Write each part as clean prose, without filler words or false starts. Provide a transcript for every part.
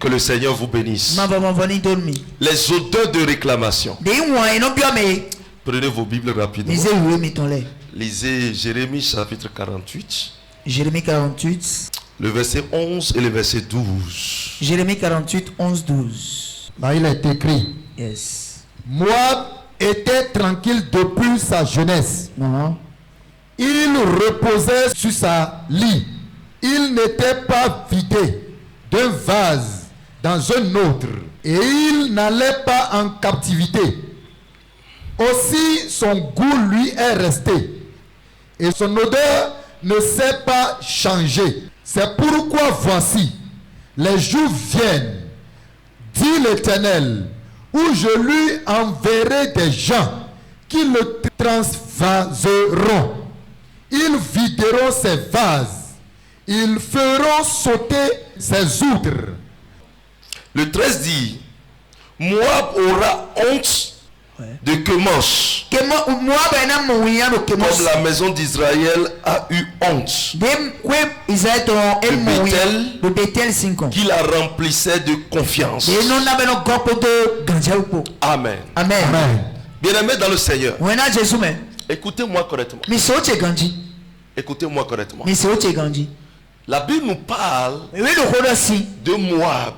Que le Seigneur vous bénisse. Les odeurs de réclamation. Prenez vos Bibles rapidement. Lisez Jérémie chapitre 48. Jérémie 48. Le verset 11 et le verset 12. Jérémie 48, 11, 12. Là, il est écrit. Yes. Moab était tranquille depuis sa jeunesse. Il reposait sur sa lit. Il n'était pas vidé d'un vase dans un autre. Et il n'allait pas en captivité. Aussi, son goût lui est resté. Et son odeur ne s'est pas changée. C'est pourquoi voici, les jours viennent, dit l'Éternel, où je lui enverrai des gens qui le transvaseront. Ils videront ses vases. Ils feront sauter ses outres. Le 13 dit, Moab aura honte de Kemosh, comme la maison d'Israël a eu honte de Bethel, qui la remplissait de confiance. Amen. Amen. Bien-aimés dans le Seigneur, écoutez-moi correctement. Écoutez-moi correctement. La Bible nous parle de Moab.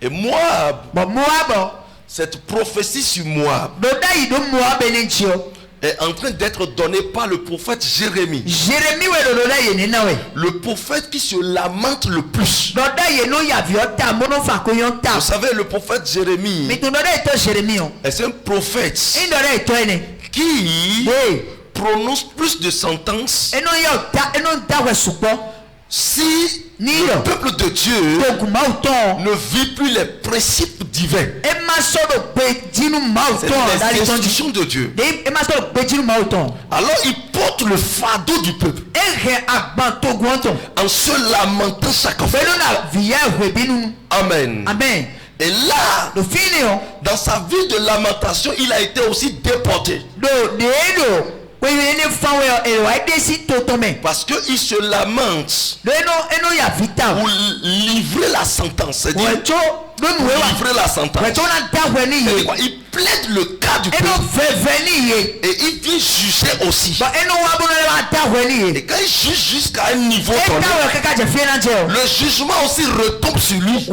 Et Moab, cette prophétie sur Moab est en train d'être donnée par le prophète Jérémie. Le prophète qui se lamente le plus. Vous savez, le prophète Jérémie est un prophète qui prononce plus de sentences si le peuple de Dieu ne vit plus les principes divins. C'est les institutions de Dieu. Alors il porte le fardeau du peuple en se lamentant chaque fois. Amen. Amen. Et là, dans sa vie de lamentation, il a été aussi déporté. Parce qu'il se lamente pour livrer la sentence. C'est-à-dire, livrer la sentence. Il plaide le cas du peuple. Et il vient juger aussi. Et quand il juge jusqu'à un niveau donné, le jugement aussi retombe sur lui.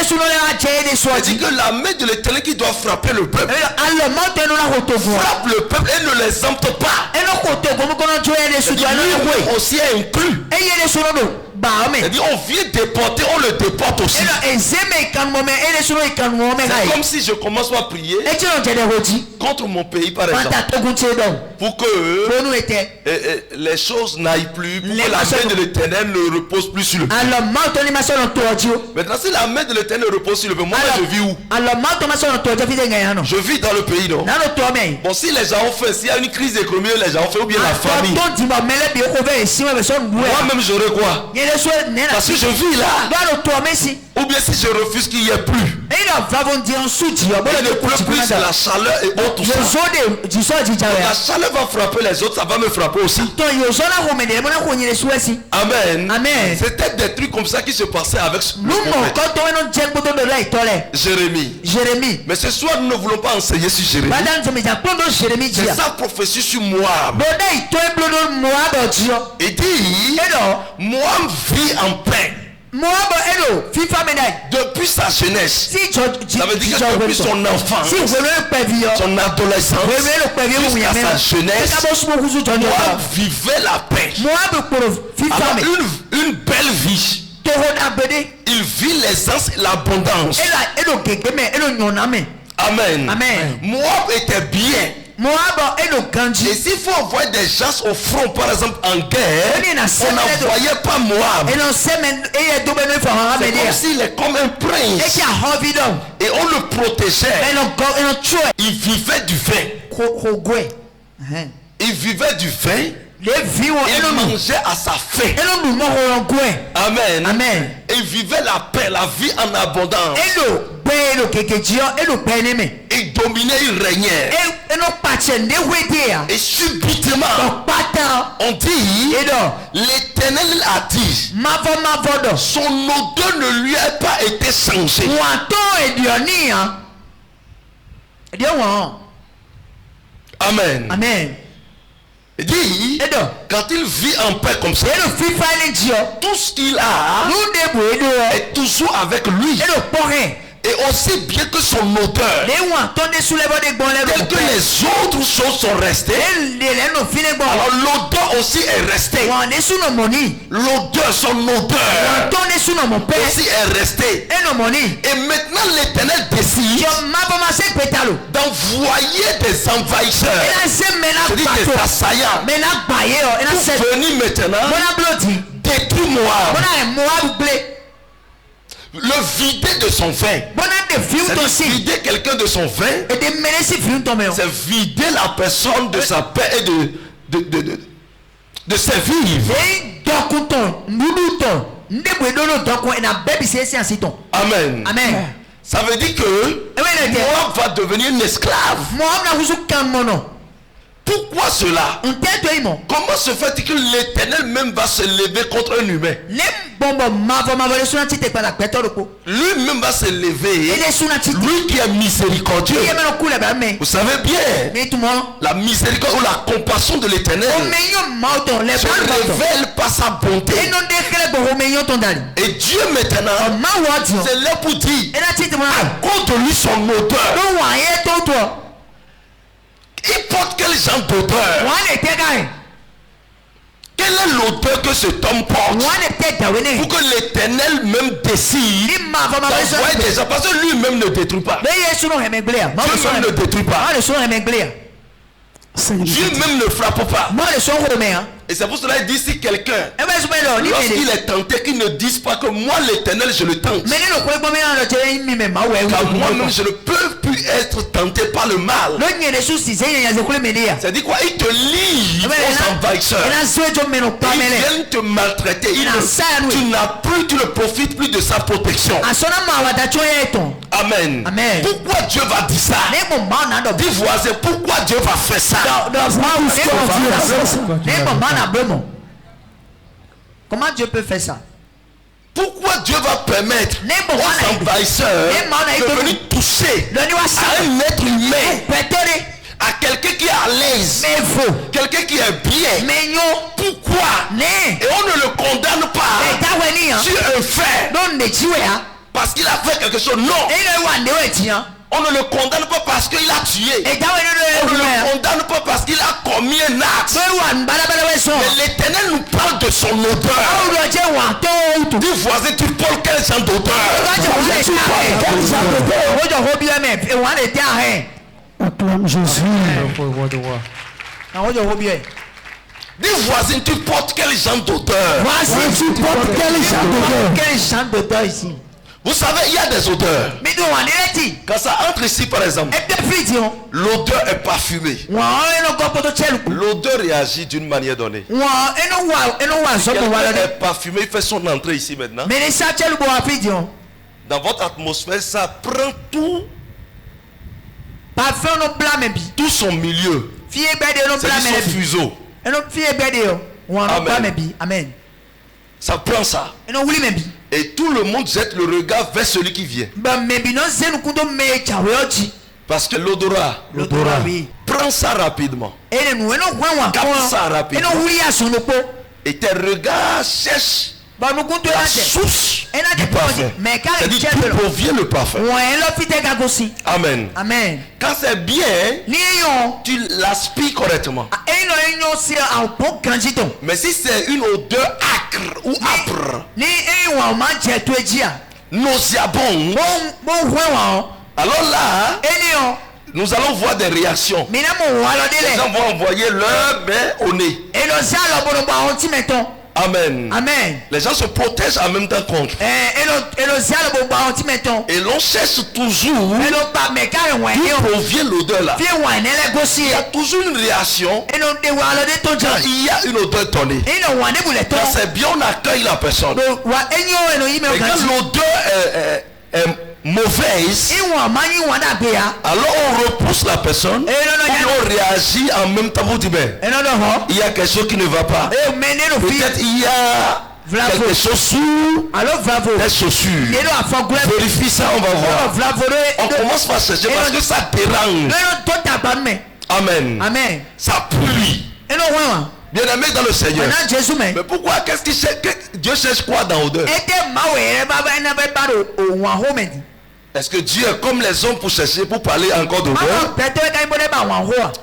C'est-à-dire que la main de l'Éternel qui doit frapper le peuple frappe le peuple et ne les empêche pas. Lui aussi est inclus. C'est-à-dire on vient déporter, on le déporte aussi. C'est comme si je commence à prier contre mon pays par exemple, pour que les choses n'aillent plus, pour que la main de l'Éternel ne repose plus sur le peuple. Maintenant si la main de l'Éternel repose sur le peuple, moi je vis où? Je vis dans le pays, non? Bon, si les gens ont fait, s'il y a une crise économique, les gens ont fait, ou bien la famille, moi-même j'aurais quoi? Parce que je vis là. Ou bien si je refuse qu'il n'y ait plus. Il ne pleut plus, la chaleur et autres. La chaleur va frapper les autres, ça va me frapper aussi. Amen. C'était des trucs comme ça qui se passaient avec Jérémie. Mais ce soir nous ne voulons pas enseigner sur Jérémie. C'est sa prophétie sur Moab. Il dit, Moab vit en paix depuis sa jeunesse. Ça veut dire que depuis son enfance, son adolescence, jusqu'à sa jeunesse, Moab vivait la paix. Alors une belle vie. Il vit l'aisance et l'abondance. Amen. Moab était bien. Et s'il faut envoyer des gens au front, par exemple en guerre, on n'envoyait pas Moab. C'est comme s'il est comme un prince. Et on le protégeait. Il vivait du vin. Il mangeait à sa faim. Amen. Et il vivait la paix, la vie en abondance. Il dominait, il régnait. Et subitement, on dit, l'Éternel a dit, son odeur ne lui a pas été changée. Amen. Amen. Il dit, quand il vit en paix comme ça, tout ce qu'il a est toujours avec lui. Et aussi bien que son odeur, tel que les autres choses sont restées, alors l'odeur aussi est restée. L'odeur, son odeur aussi est restée. Et maintenant l'Éternel décide d'envoyer des envahisseurs, c'est-à-dire des assaillants, pour venir maintenant détruire Moab. Le vider de son vin, c'est vider quelqu'un de son vin, c'est vider la personne de sa paix et de ses vivres. Amen. Amen. Ça veut dire que Moab va devenir une esclave. Pourquoi cela? Comment se fait-il que l'Éternel même va se lever contre un humain? Lui-même va se lever. Lui qui est miséricordieux. Vous savez bien, la miséricorde ou la compassion de l'Éternel se révèle par sa bonté. Et Dieu maintenant c'est là pour dire, à cause de lui son odeur. Il porte quel genre d'odeur? Quelle est l'odeur que cet homme porte? Pour que l'Éternel même décide d'envoyer des gens. Parce que lui-même ne détruit pas. Dieu même ne détruit pas. Dieu même ne frappe pas. Et c'est pour cela qu'il dit, si quelqu'un, lorsqu'il est tenté, qu'il ne dise pas que moi l'Éternel je le tente. Car moi-même je ne peux plus être tenté par le mal. C'est-à-dire quoi? Il te livre aux envahisseurs. Ils viennent te maltraiter. Tu ne profites plus de sa protection. Amen. Pourquoi Dieu va dire ça? Dis voisin, pourquoi Dieu va faire ça? Comment Dieu peut faire ça? Pourquoi Dieu va permettre aux envahisseurs de venir toucher à un être humain, à quelqu'un qui est à l'aise, quelqu'un qui est bien? Pourquoi? Et on ne le condamne pas sur un fait parce qu'il a fait quelque chose. Non. On ne le condamne pas parce qu'il a tué. On ne le condamne pas parce qu'il a commis un acte. Mais l'Éternel nous parle de son odeur. Dis voisin, tu parles quel genre d'odeur? Acclame Jésus. Dis voisin, tu portes quel genre d'odeur? Quel genre d'odeur ici? Vous savez, il y a des odeurs. Quand ça entre ici par exemple, l'odeur est parfumée. L'odeur réagit d'une manière donnée. Quelqu'un est parfumé, il fait son entrée ici maintenant. Dans votre atmosphère, ça prend tout son milieu. C'est son fuseau. Amen. Ça prend ça. Et tout le monde jette le regard vers celui qui vient. Parce que l'odorat prend ça rapidement. Capte ça rapidement. Et tes regards cherchent la source du parfum. C'est-à-dire d'où provient le parfum. Amen. Quand c'est bien, tu l'aspires correctement. Mais si c'est une odeur acre ou âpre, nauséabonde, alors là, nous allons voir des réactions. Les gens vont envoyer leur main au nez. Amen. Les gens se protègent en même temps contre. Et l'on cherche toujours d'où provient l'odeur là. Il y a toujours une réaction quand il y a une odeur donnée. Quand c'est bien, on accueille la personne. Mais quand l'odeur est mauvaise, alors on repousse la personne, on réagit en même temps pour dire ben, il y a quelque chose qui ne va pas. Peut-être il y a quelque chose sous les chaussures. Vérifie ça, on va voir. On commence par chercher parce que ça dérange. Amen. Amen. Ça pue. Bien aimé dans le Seigneur. Mais pourquoi, qu'est-ce qu'il cherche? Dieu cherche quoi dans l'odeur? Est-ce que Dieu est comme les hommes pour chercher, pour parler encore d'odeur?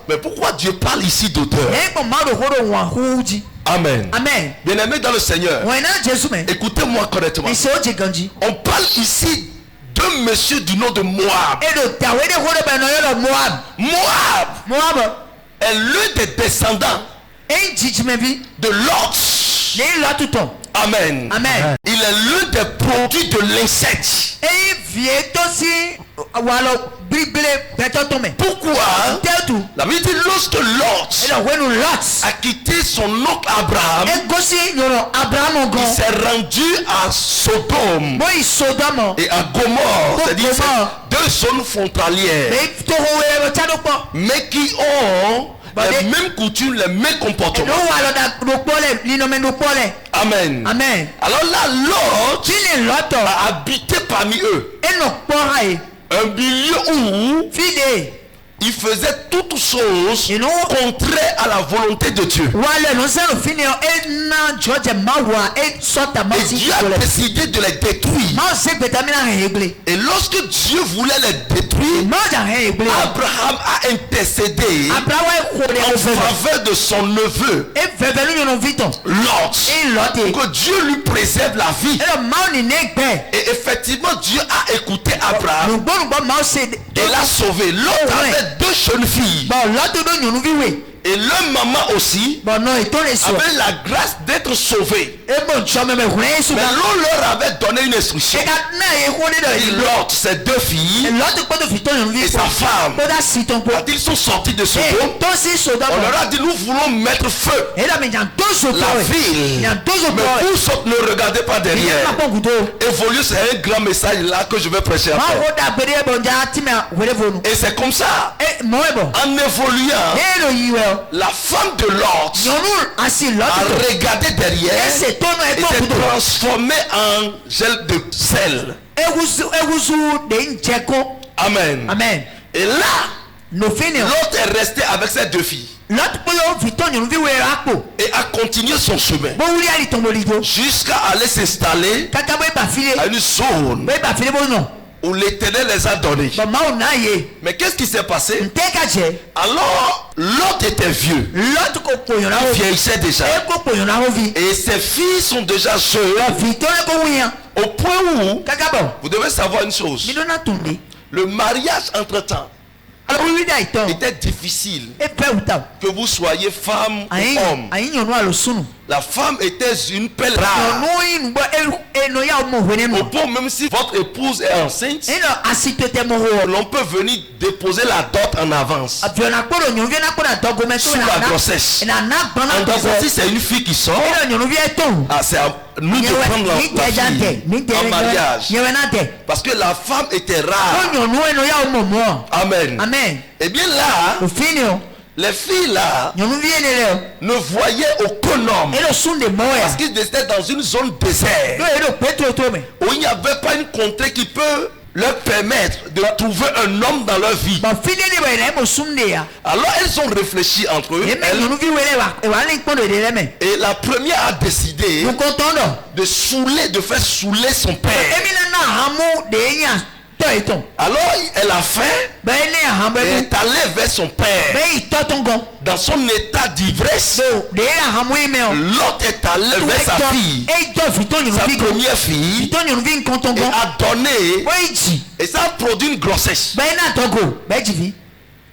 Mais pourquoi Dieu parle ici d'odeur? Amen. Amen. Bien aimé dans le Seigneur. Écoutez-moi correctement. On parle ici d'un monsieur du nom de Moab. Moab est l'un des descendants de Lot. Amen. Amen. Il est l'un des produits de l'inceste. Pourquoi? La Bible dit lorsque Lot a quitté son oncle Abraham, il s'est rendu à Sodome et à Gomorrhe, c'est-à-dire deux zones frontalières, mais qui ont les mêmes coutumes, les mêmes comportements. Amen. Amen. Alors là, Lot a habité parmi eux. Un milieu où il faisait toutes choses contraires à la volonté de Dieu. Et Dieu a décidé de les détruire. Et lorsque Dieu voulait les détruire, Abraham a intercédé en faveur de son neveu Lot, pour que Dieu lui préserve la vie. Et effectivement, Dieu a écouté Abraham et l'a sauvé. Lot avait deux jeunes filles. Et leur maman aussi avait la grâce d'être sauvée. Mais l'on leur avait donné une instruction. Et Lot, ses deux filles et sa femme, quand ils sont sortis de Sodome, on leur a dit nous voulons mettre feu à la ville. Mais vous ne regardez pas derrière. Évolue, c'est un grand message là que je vais prêcher après. Et c'est comme ça, en évoluant, la femme de Lot a regardé derrière et s'est transformée en gel de sel. Amen. Amen. Et là, Lot est resté avec ses deux filles et a continué son chemin jusqu'à aller s'installer à une zone où l'Éternel les a donnés. Mais qu'est-ce qui s'est passé? Alors, Lot était vieux. Il vieillissait déjà. Et ses filles sont déjà jeunes. Au point où, vous devez savoir une chose. Le mariage entre-temps était difficile. Que vous soyez femme ou homme. La femme était une pelle rare. Au point même si votre épouse est enceinte, l'on peut venir déposer la dot en avance sous la grossesse. En disant si c'est une fille qui sort, c'est à nous de prendre la fille en mariage. Parce que la femme était rare. Amen. Et bien là, les filles là ne voyaient aucun homme parce qu'ils étaient dans une zone déserte où il n'y avait pas une contrée qui peut leur permettre de trouver un homme dans leur vie. Alors elles ont réfléchi entre eux. Et la première a décidé de faire saouler son père. Alors elle a faim et est allée vers son père. Dans son état d'ivresse, Lot est allé vers sa fille, sa première fille, et a donné. Et ça a produit une grossesse.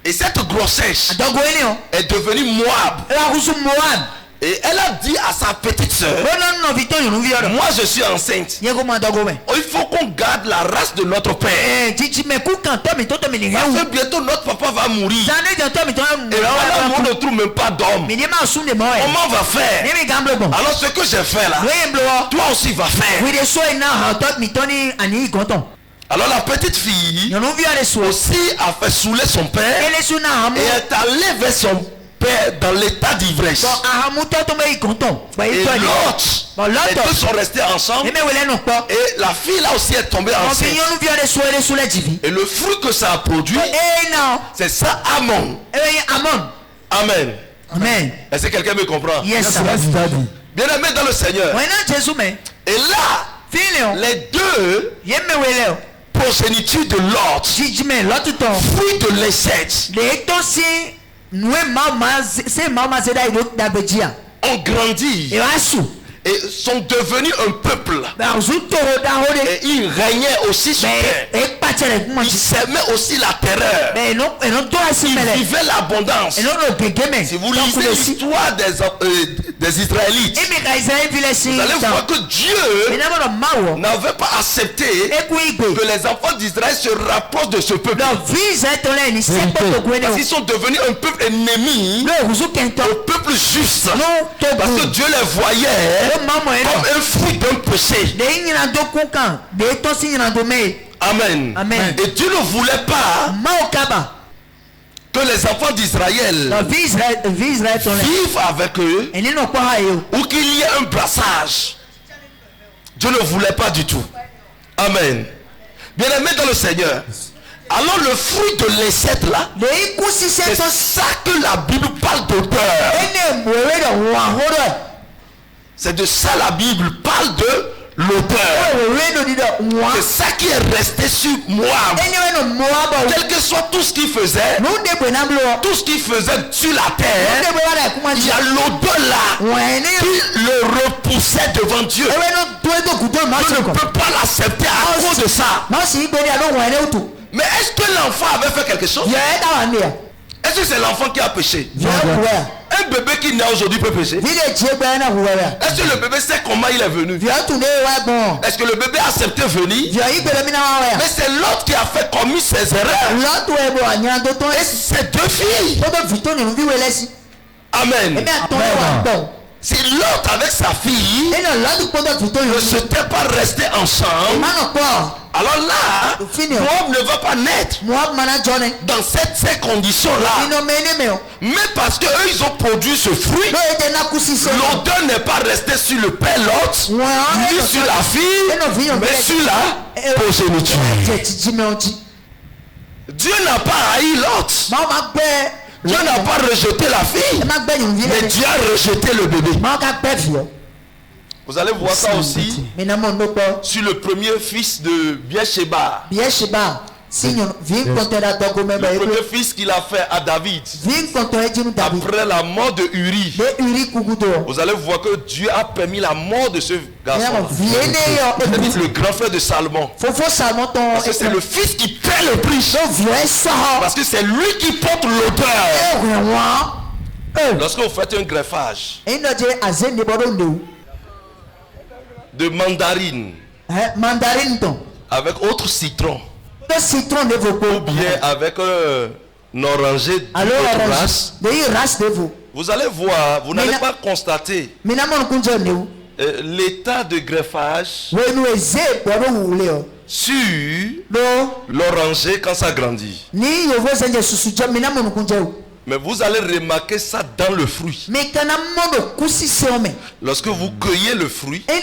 Et cette grossesse est devenue Moab. Et elle a dit à sa petite soeur, moi je suis enceinte. Il faut qu'on garde la race de notre père. Parce que bientôt notre papa va mourir. Et voilà, on ne trouve même pas d'homme. Comment on va faire? Alors ce que j'ai fait là, toi aussi va faire. Alors la petite fille aussi a fait saouler son père et est allée vers son père dans l'état d'ivresse. Et l'autre, les deux sont restés ensemble et la fille là aussi est tombée enceinte. Et le fruit que ça a produit, c'est ça, Amon. Amen. Amen. Est-ce que quelqu'un me comprend? Yes. Bien aimé dans le Seigneur. Et là, les deux progéniture de l'autre, fruit de l'inceste, ont grandi et sont devenus un peuple. Et ils régnaient aussi sur terre. Ils sèmaient aussi la terreur. Ils vivaient l'abondance. Si vous lisez l'histoire des Israélites, vous allez voir que Dieu n'avait pas accepté que les enfants d'Israël se rapprochent de ce peuple. Parce qu'ils sont devenus un peuple ennemi au peuple juste. Parce que Dieu les voyait comme un fruit d'un péché. Amen. Et Dieu ne voulait pas que les enfants d'Israël vivent avec eux ou qu'il y ait un brassage. Dieu ne voulait pas du tout. Amen. Bien aimé dans le Seigneur. Alors le fruit de l'inceste là, c'est ça que la Bible parle d'auteur. C'est de ça la Bible parle de l'auteur. C'est ça qui est resté sur Moab. Quel que soit tout ce qu'il faisait, tout ce qu'il faisait sur la terre, il y a l'odeur là qui le repoussait devant Dieu. Dieu ne peut pas l'accepter à cause de ça. Mais est-ce que l'enfant avait fait quelque chose? Est-ce que c'est l'enfant qui a péché? Un bébé qui naît aujourd'hui peut pécher? Est-ce que le bébé sait comment il est venu? Est-ce que le bébé a accepté venir? Mais c'est l'autre qui a fait commis ses erreurs. Et c'est deux filles. Amen. Si l'autre avec sa fille ne s'était pas resté ensemble, alors là, Moab ne va pas naître dans ces conditions-là. Mais parce qu'eux, ils ont produit ce fruit, l'odeur n'est pas restée sur le père l'autre, ni sur la fille, mais sur la progéniture. Dieu n'a pas haï l'autre. Dieu n'a pas rejeté la fille, mais Dieu a rejeté le bébé. Vous allez voir ça aussi sur le premier fils de Biesheba. Le premier fils qu'il a fait à David après la mort de Uri. Vous allez voir que Dieu a permis la mort de ce garçon. C'est le grand frère de Salomon. Parce que c'est le fils qui paie le prix. Parce que c'est lui qui porte l'odeur. Lorsque vous faites un greffage de mandarine avec autre citron, ou bien avec un oranger d'autre race, vous allez voir, vous n'allez pas constater l'état de greffage sur l'oranger quand ça grandit. Mais vous allez remarquer ça dans le fruit. Lorsque vous cueillez le fruit et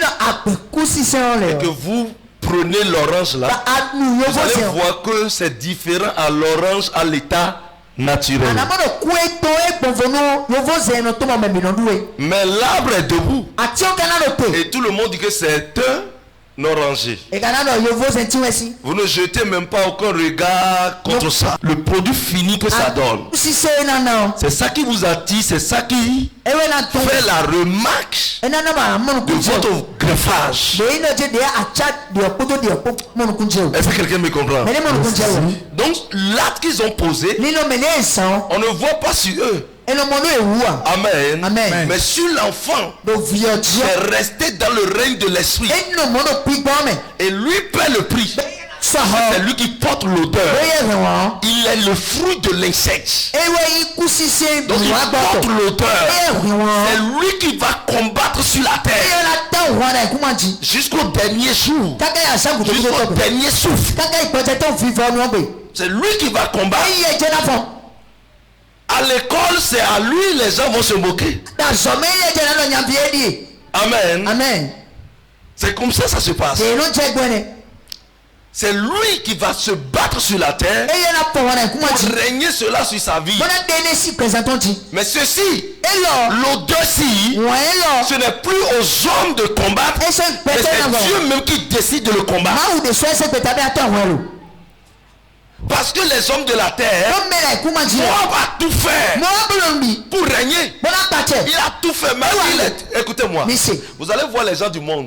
que vous prenez l'orange là, vous allez voir que c'est différent à l'orange à l'état naturel. Mais l'arbre est debout et tout le monde dit que c'est un oranger. Vous ne jetez même pas aucun regard contre ça. Le produit fini que ça donne, c'est ça qui vous attire, c'est ça qui fait la remarque de votre greffage. Est-ce que quelqu'un me comprend? Donc l'acte qu'ils ont posé, on ne voit pas sur eux. Amen. Mais sur l'enfant, c'est resté dans le règne de l'esprit. Et lui paie le prix. C'est lui qui porte l'odeur. Il est le fruit de l'insecte. Donc il porte l'odeur. C'est lui qui va combattre sur la terre. jusqu'au dernier jour, jusqu'au dernier souffle. C'est lui qui va combattre. À l'école, c'est à lui les gens vont se moquer. Amen. Amen. C'est comme ça se passe. C'est lui qui va se battre sur la terre pour régner cela sur sa vie. Mais ceci, l'audace, ce n'est plus aux hommes de combattre, mais c'est Dieu même qui décide de le combattre. Parce que les hommes de la terre, Moab a tout fait pour régner. Il a tout fait. Même écoutez-moi, vous allez voir les gens du monde.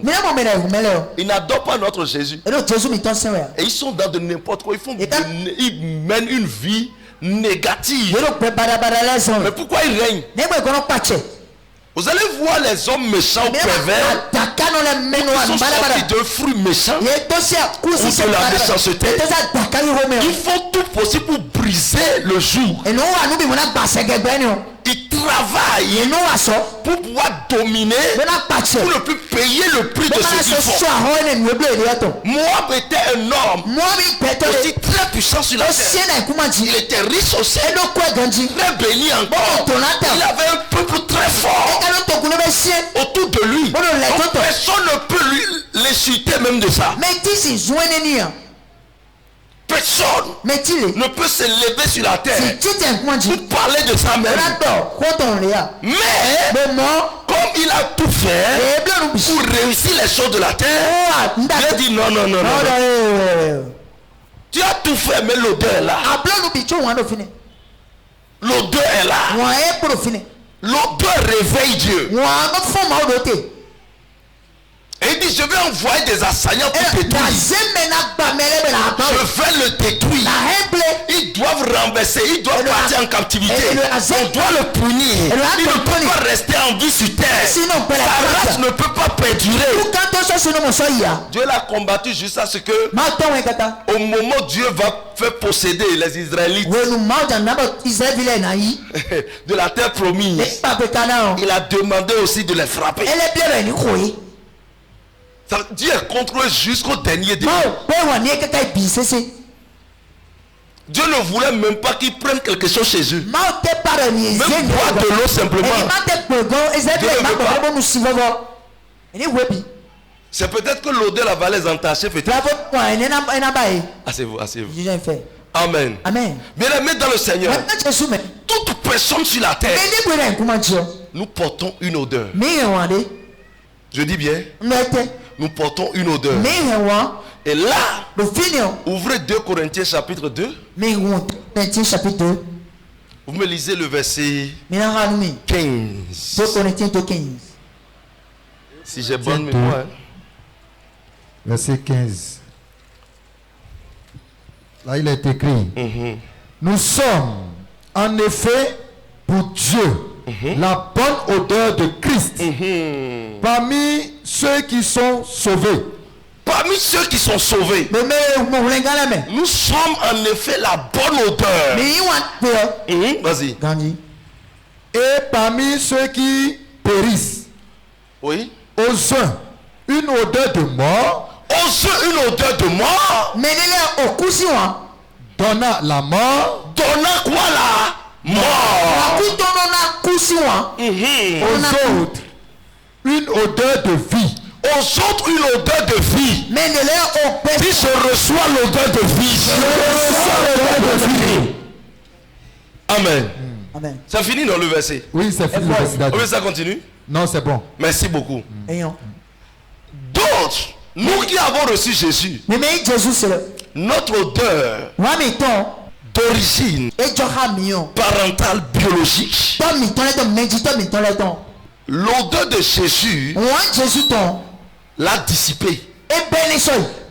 Ils n'adorent pas notre Jésus. Et ils sont dans de n'importe quoi. Ils mènent une vie négative. Mais pourquoi ils règnent? Vous allez voir les hommes méchants ou pervers qui sont sortis de fruits méchants ou de la méchanceté. Ils font tout possible pour briser le jour. Ils travaillent pour pouvoir dominer, pour ne plus payer le prix de ce qu'ils font. Moab était un homme aussi très puissant sur la terre. Il était riche aussi, très béni encore. Il avait un peuple très fort autour de lui. Donc personne ne peut l'insulter même de ça. Personne ne peut se lever sur la terre pour parler de ça même. Mais comme il a tout fait pour réussir les choses de la terre, il a dit non. Tu as tout fait, mais l'odeur est là. L'odeur est là. L'odeur réveille Dieu. Et il dit, je vais envoyer des assaillants pour détruire. Je vais le détruire. Ils doivent renverser. Ils doivent partir en captivité. On doit le punir. Il ne peut pas rester en vie sur terre. Sa race ne peut pas perdurer. Dieu l'a combattu jusqu'à ce que au moment où Dieu va faire posséder les Israélites de la terre promise, il a demandé aussi de les frapper. Dieu est contre eux jusqu'au dernier début. Dieu ne voulait même pas qu'ils prennent quelque chose chez eux. Même boire de l'eau simplement. C'est peut-être que l'odeur va les entacher. Asseyez-vous. Amen. Bien-aimés dans le Seigneur, toute personne sur la terre, nous portons une odeur. Je dis bien, nous portons une odeur. Et là, ouvrez 2 Corinthiens chapitre 2. Vous me lisez le verset 15. 2 Corinthiens 15. Si j'ai bonne mémoire. Verset 15. Là, il est écrit. Nous sommes en effet pour Dieu la bonne odeur de Christ parmi ceux qui sont sauvés. Parmi ceux qui sont sauvés, nous sommes en effet la bonne odeur. Vas-y. Et parmi ceux qui périssent, oui, aux uns une odeur de mort, une odeur de mort, donnant la mort, donnant quoi la mort, aux autres une odeur de vie. Aux autres une odeur de vie. Si je reçois l'odeur de vie, Amen. Ça finit dans le verset. Oui, c'est fini. Oui, ça continue. Non, c'est bon. Merci beaucoup. D'autres, nous qui avons reçu Jésus, notre odeur d'origine parentale biologique, l'odeur de Jésus l'a dissipé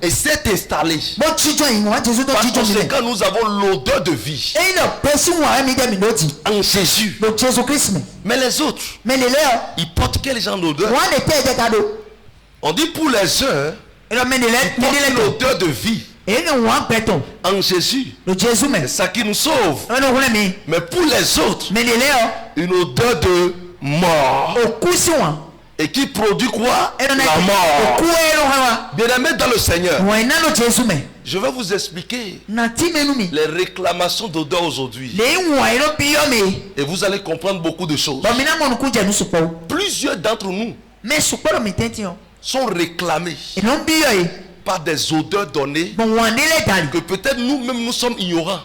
et s'est installé. Par conséquent, nous avons l'odeur de vie en Jésus. Mais les autres, ils portent quel genre d'odeur? On dit pour les uns, ils portent l'odeur de vie en Jésus. C'est ça qui nous sauve. Mais pour les autres, une odeur de mort. Et qui produit quoi? La mort. Bien-aimés dans le Seigneur, je vais vous expliquer les réclamations d'odeur aujourd'hui. Et vous allez comprendre beaucoup de choses. Plusieurs d'entre nous sont réclamés par des odeurs données que peut-être nous-mêmes nous sommes ignorants.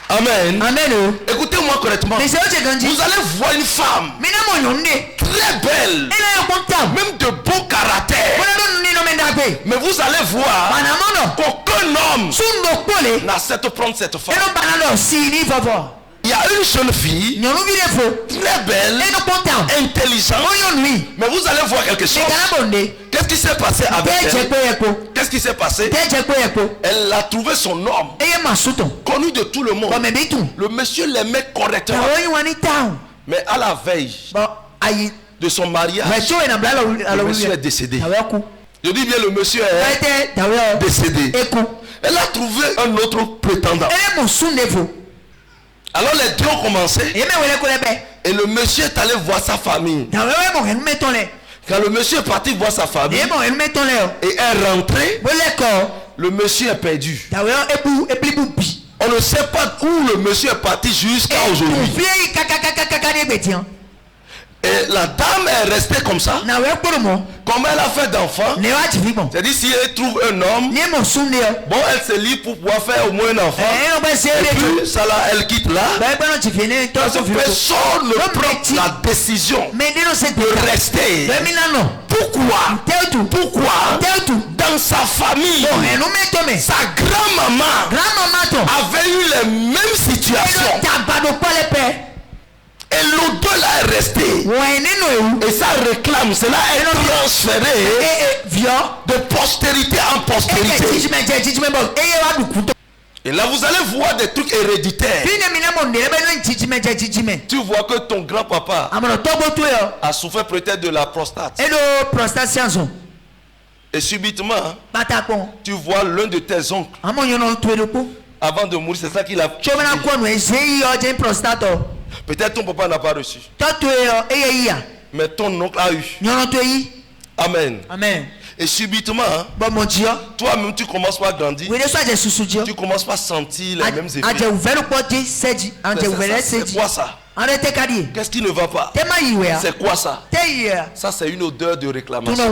Amen. Amen. Écoutez-moi correctement. Vous allez voir une femme très belle, même de bon caractère. Mais vous allez voir qu'aucun homme n'accepte de prendre cette femme. Il y a une jeune fille très belle, intelligente, mais vous allez voir quelque chose. Qu'est-ce qui s'est passé avec elle? Qu'est-ce qui s'est passé? Elle a trouvé son homme, connu de tout le monde. Le monsieur l'aimait correctement. Mais à la veille de son mariage, le monsieur est décédé. Je dis bien, le monsieur est décédé. Elle a trouvé un autre prétendant. Alors les deux ont commencé. Et le monsieur est allé voir sa famille. Quand le monsieur est parti voir sa famille et est rentré, le monsieur est perdu. On ne sait pas où le monsieur est parti jusqu'à aujourd'hui. Et la dame est restée comme ça. Comment elle a fait d'enfant? C'est-à-dire si elle trouve un homme, bon, elle se lie pour pouvoir faire au moins un enfant. Et puis ça là, elle quitte là. Parce que personne ne prend la décision de rester. Pourquoi dans sa famille, sa grand-maman avait eu les mêmes situations. Et l'odeur là est restée. Et ça réclame, cela est transféré de postérité en postérité. Et là vous allez voir des trucs héréditaires. Tu vois que ton grand-papa a souffert peut-être de la prostate. Et subitement, tu vois l'un de tes oncles. Avant de mourir, c'est ça qu'il a. Peut-être ton papa n'a pas reçu. Mais ton oncle a eu. Amen. Amen. Et subitement, toi-même tu commences pas à grandir. Tu commences pas à sentir les mêmes effets. C'est quoi ça? Qu'est-ce qui ne va pas? C'est quoi ça? Ça c'est une odeur de réclamation.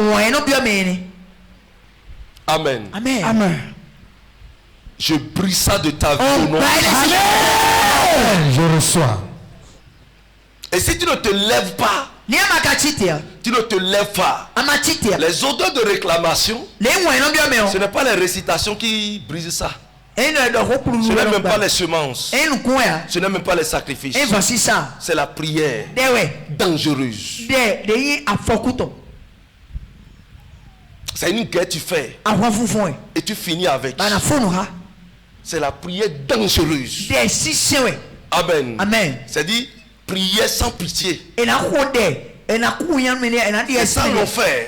Amen. Amen. Amen. Je brise ça de ta vie au nom de Jésus. Je reçois. Et si tu ne te lèves pas, tu ne te lèves pas, les odeurs de réclamation, ce n'est pas les récitations qui brisent ça. Ce n'est même pas les semences. Ce n'est même pas les sacrifices. C'est la prière dangereuse. C'est une guerre que tu fais et tu finis avec. C'est la prière dangereuse. Amen. Amen. C'est-à-dire prière sans pitié. C'est ça l'enfer.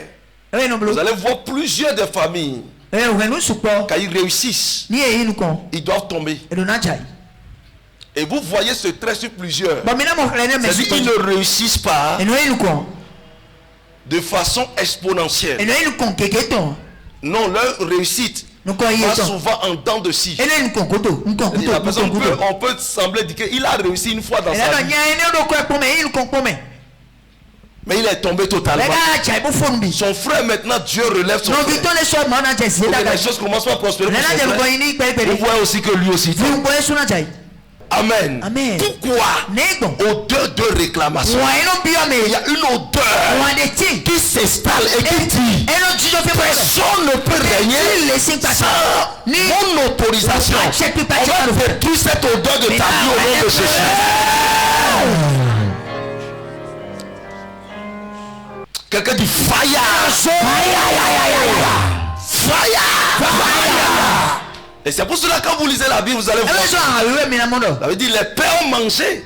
Vous allez voir plusieurs des familles. Quand ils réussissent, ils doivent tomber. Et vous voyez ce trait sur plusieurs. C'est-à-dire qu'ils ne réussissent pas de façon exponentielle. Non, leur réussite va souvent en dents de scie. La personne on peut sembler dire qu'il a réussi une fois dans sa vie. Mais il est tombé totalement. Son frère maintenant, Dieu relève son frère. Et les choses commencent à prospérer pour son frère. Vous voyez aussi que lui aussi tombe. Amen. Amen. Pourquoi? Odeur de réclamation. Il y a une odeur qui s'installe et qui dit personne ne peut régner sans mon autorisation. On va détruire cette odeur de ta vie au nom de Jésus. Quelqu'un dit fire. Et c'est pour cela que quand vous lisez la Bible, vous allez voir. Ça veut dire les pères ont mangé.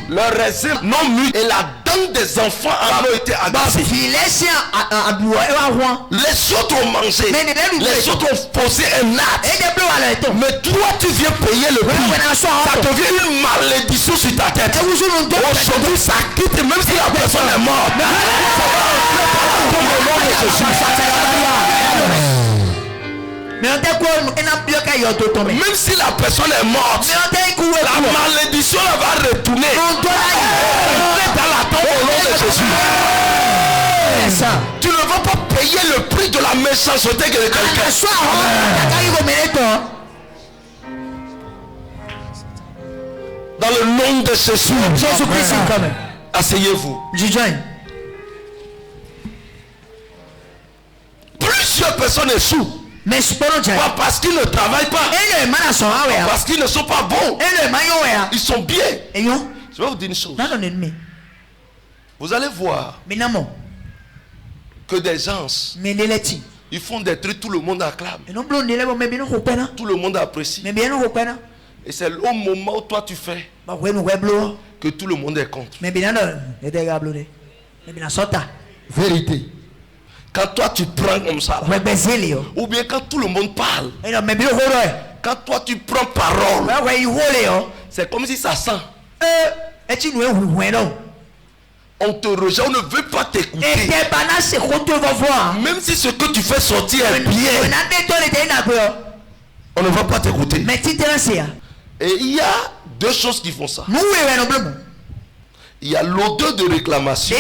Leur raisin non mûr et la Quand des enfants ont été agressés, les autres ont mangé, les autres ont posé un acte, mais toi tu viens payer le prix. Ça devient une malédiction sur ta tête. Aujourd'hui ça quitte même si la personne est morte. Même si la personne est morte, la malédiction va retourner dans la tombe au nom de Jésus. Tu ne vas pas payer le prix de la méchanceté de quelqu'un. Dans le nom de Jésus. Jésus-Christ, asseyez-vous. Plusieurs personnes échouent. Pas parce qu'ils ne travaillent pas, parce qu'ils ne sont pas bons, ils sont bien. Je vais vous dire une chose. Vous allez voir que des gens, ils font des trucs, tout le monde acclame, tout le monde apprécie. Et c'est au moment où toi tu fais que tout le monde est contre. Vérité. Quand toi tu prends comme ça, ou bien quand tout le monde parle, quand toi tu prends parole, c'est comme si ça sent. On te rejette, on ne veut pas t'écouter. Même si ce que tu fais sortir est bien, on ne va pas t'écouter. Et il y a deux choses qui font ça. Il y a l'odeur de réclamation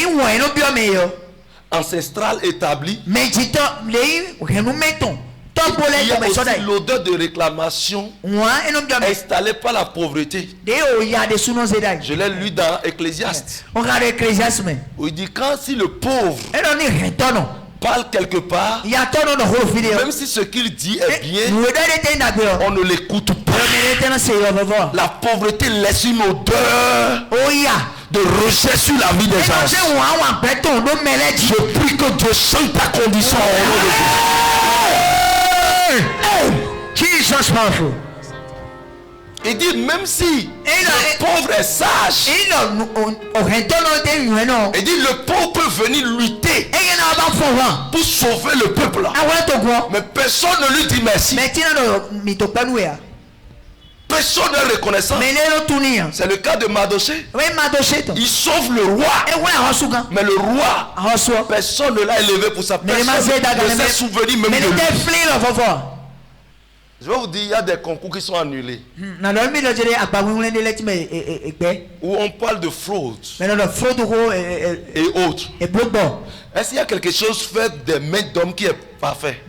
ancestrale établie. Il y a aussi l'odeur de réclamation installée par la pauvreté. Je l'ai lu dans Ecclésiaste. Où il dit si le pauvre parle quelque part, même si ce qu'il dit est bien, on ne l'écoute pas. La pauvreté laisse une odeur de rejet sur la vie des gens. Je prie que Dieu change ta condition. Il dit même si le pauvre est sage, il dit le pauvre peut venir lutter pour sauver le peuple, mais personne ne lui dit merci. Personne n'est reconnaissant. C'est le cas de Madoché. Il sauve le roi, mais le roi, personne ne l'a élevé pour sa personne. Ne s'est souvenu même de lui. Je vais vous dire, il y a des concours qui sont annulés. Où on parle de fraude et autres. Est-ce qu'il y a quelque chose fait des mains d'hommes qui est parfait?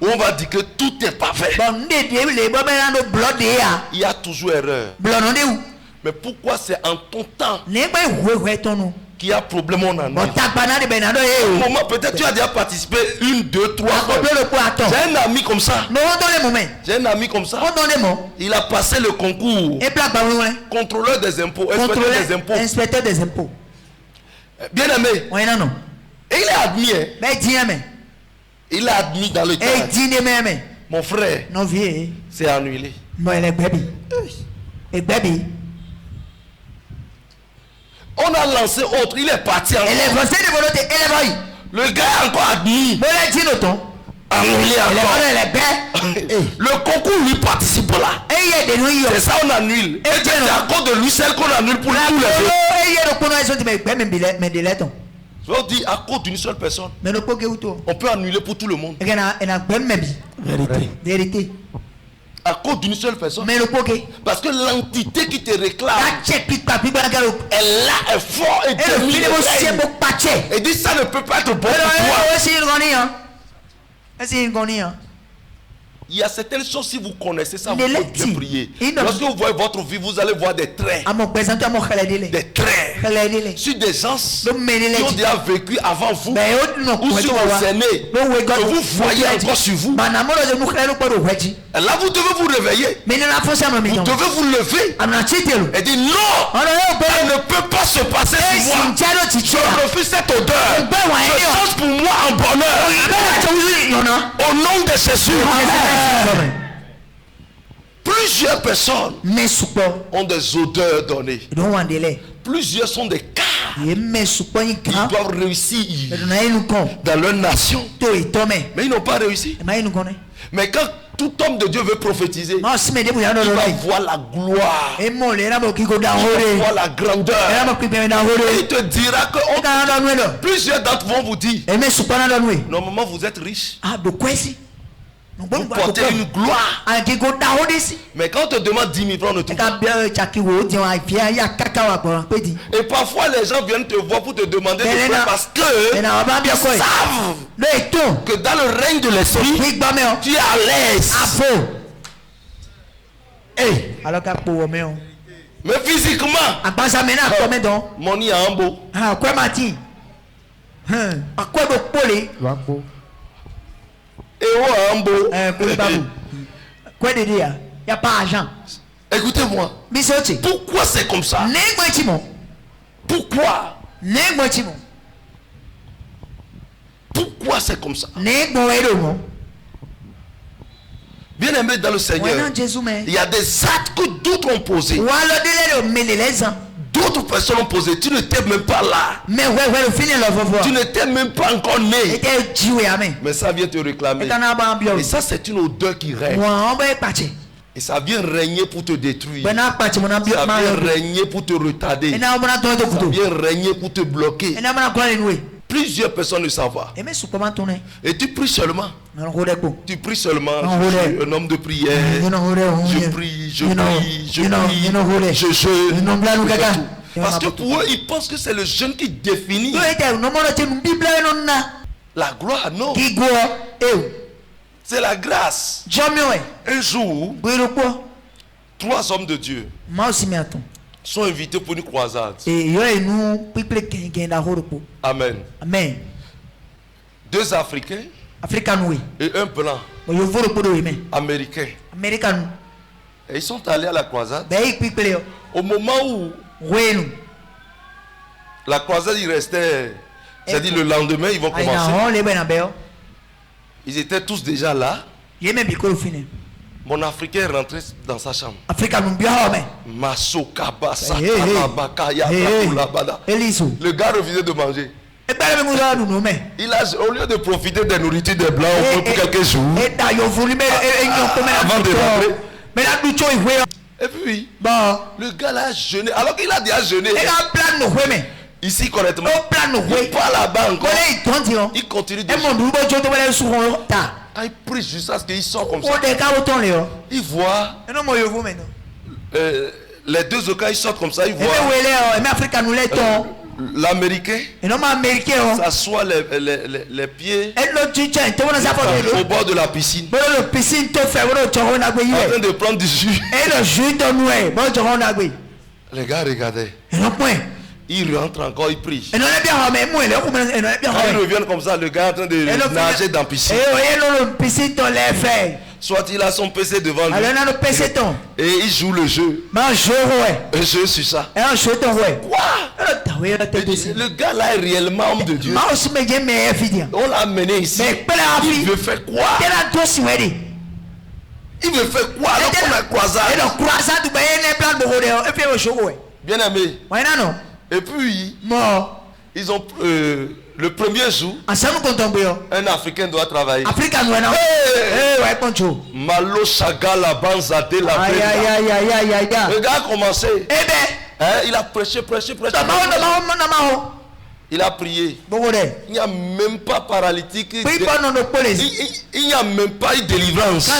Où on va dire que tout est parfait. Il y a toujours erreur. Mais pourquoi c'est en ton temps qu'il y a problème en année? Moment, peut-être tu as déjà participé 1, 2, 3 fois. J'ai un ami comme ça. Il a passé le concours. Contrôleur des impôts. Inspecteur des impôts. Bien aimé. Et il est admis. Il est admis dans le temps. Mon frère, c'est annulé. On a lancé autre, il est parti encore. Le gars est encore admis. Annulé encore. Le concours lui participe là. C'est ça on annule. Et c'est à cause de lui celle qu'on annule pour tous les autres. Je veux dire, à cause d'une seule personne, on peut annuler pour tout le monde. Vérité. À cause d'une seule personne. Parce que l'entité qui te réclame, elle est fort et déterminée. Et dit ça ne peut pas être bon pour toi. Il y a certaines choses, si vous connaissez ça, vous pouvez bien prier. Lorsque vous voyez votre vie, vous allez voir des traits. Des traits sur des gens qui ont déjà vécu avant vous, ou sur vos aînés, que vous voyez encore sur vous. Et là, vous devez vous réveiller. Vous devez vous lever et dire non, elle ne peut pas se passer sur moi. Je refuse cette odeur. Je change pour moi en bonheur. Au nom de Jésus. Plus Plusieurs personnes ont des odeurs données. Plusieurs sont des cas. Ils doivent réussir dans leur nation. Mais ils n'ont pas réussi. Mais quand tout homme de Dieu veut prophétiser, il va voir la gloire. Il va voir la grandeur. Et il te dira que plusieurs d'entre vous vont vous dire, normalement vous êtes riches. Vous portez une gloire. Mais quand on te demande 10 000 francs, on ne trouve pas. Et parfois les gens viennent te voir pour te demander de faire parce que ils savent que dans le règne de l'esprit, tu es à l'aise. Mais physiquement, mon y a un beau. Et y a pas d'argent. Écoutez-moi. Pourquoi c'est comme ça? Pourquoi? Pourquoi c'est comme ça? Bien aimé dans le Seigneur, il y a des actes que d'autres ont posés. D'autres personnes ont posé. Tu n'étais même pas là. Tu n'étais même pas encore né. Mais ça vient te réclamer. Et ça, c'est une odeur qui règne. Et ça vient régner pour te détruire. Ça vient régner pour te retarder. Ça vient régner pour te bloquer. Plusieurs personnes ne savent pas. Et tu pries seulement. Tu pries seulement. Je suis un homme de prière. Je prie, je prie, je prie, je jeûne. Parce que pour eux, ils pensent que c'est le jeûne qui définit la gloire. Non. C'est la grâce. Un jour, 3 hommes de Dieu sont invités pour une croisade. Amen. 2 Africains et un blanc américain. Et ils sont allés à la croisade. Au moment où la croisade il restait, c'est-à-dire le lendemain ils vont commencer. Ils étaient tous déjà là. Mon Africain est rentré dans sa chambre. Le gars refusait de manger. Il a, au lieu de profiter des nourritures des blancs pour quelques jours, avant de rentrer. Et puis, le gars là a jeûné. Alors qu'il a déjà jeûné. Ici correctement. Il part là-bas encore. Il continue de jeûner. Quand il prie jusqu'à ce qu'il sort comme ça, il voit les 2 autres, ils sortent comme ça, il voit l'Américain s'assoit les pieds au bord de la piscine en train de prendre du jus. Les gars regardaient. Il rentre encore, il prie. Quand ils reviennent comme ça, le gars est en train de nager dans la piscine. Soit il a son PC devant lui et il joue le jeu. Un jeu sur ça. Quoi? Le gars là est réellement homme de Dieu. On l'a amené ici. Il veut faire quoi? Il veut faire quoi? Alors qu'on a croisade. Bien aimé. Et puis, ils ont le premier jour, un Africain doit travailler. Malo Shagala Banzate la Le gars a commencé. Il a prêché. Il a prié. Il n'y a même pas paralytique. Il n'y a même pas eu de délivrance.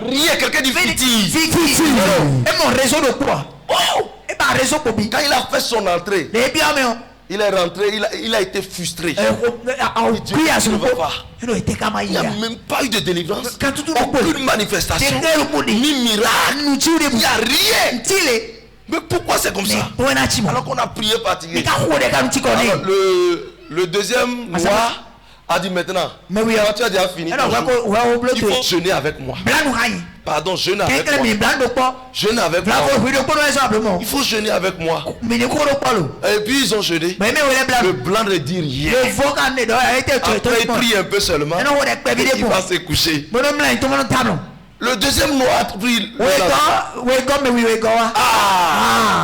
Rien, quelqu'un dit fiti. Quand il a fait son entrée, il est rentré, il a été frustré. Il dit, il n'y a même pas eu de délivrance, aucune manifestation, ni miracle, il n'y a rien. Mais pourquoi c'est comme ça? Alors qu'on a prié fatigué. Alors le deuxième mois a dit maintenant, quand tu as déjà fini ton jour, il faut jeûner avec moi. Pardon, jeûner avec moi. Jeûner avec moi. Il faut jeûner avec moi. Et puis ils ont jeûné. Le blanc ne dit rien. Après il prie un peu seulement. Il va se coucher. Le deuxième noir pris.